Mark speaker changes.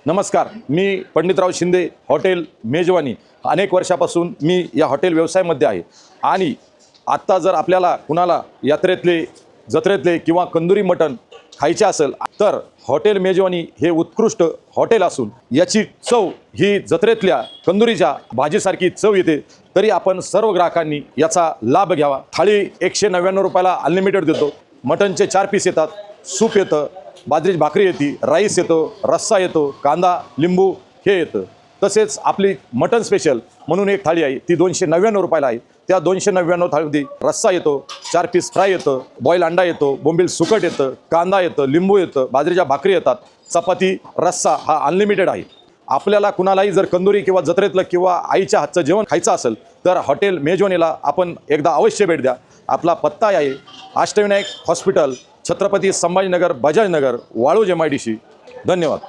Speaker 1: नमस्कार, मी पंडितराव शिंदे, हॉटेल मेजवानी। अनेक वर्षापासून मी या हॉटेल व्यवसायामध्ये आहे आणि आत्ता जर आपल्याला कुणाला यात्रेतले, जत्रेतले किंवा कंदुरी मटण खायचे असेल तर हॉटेल मेजवानी हे उत्कृष्ट हॉटेल असून याची चव ही जत्रेतल्या कंदुरीच्या भाजीसारखी चव येते। तरी आपण सर्व ग्राहकांनी याचा लाभ घ्यावा। थाळी 199 रुपयाला अनलिमिटेड देतो। मटणचे 4 पीस येतात, सूप येतं, बाजरीची भाकरी येते, राईस येतो, रस्सा येतो, कांदा लिंबू हे येतं। तसेच आपली मटन स्पेशल म्हणून एक थाळी आहे, ती 299 रुपयाला आहे। त्या 299 थाळीमध्ये रस्सा येतो, 4 पीस फ्राय येतं, बॉईल अंडा येतो, बोंबील सुकट येतं, कांदा येतं, लिंबू येतं, बाजरीच्या भाकरी येतात, चपाती, रस्सा हा अनलिमिटेड आहे। आपल्याला कुणालाही जर कंदुरी किंवा जत्रेतलं किंवा आईच्या हातचं जेवण खायचं असेल तर हॉटेल मेजवानीला आपण एकदा अवश्य भेट द्या। आपला पत्ता आहे अष्टविनायक हॉस्पिटल, छत्रपती संभाजीनगर, बजाजनगर, वाळूज MIDC। धन्यवाद।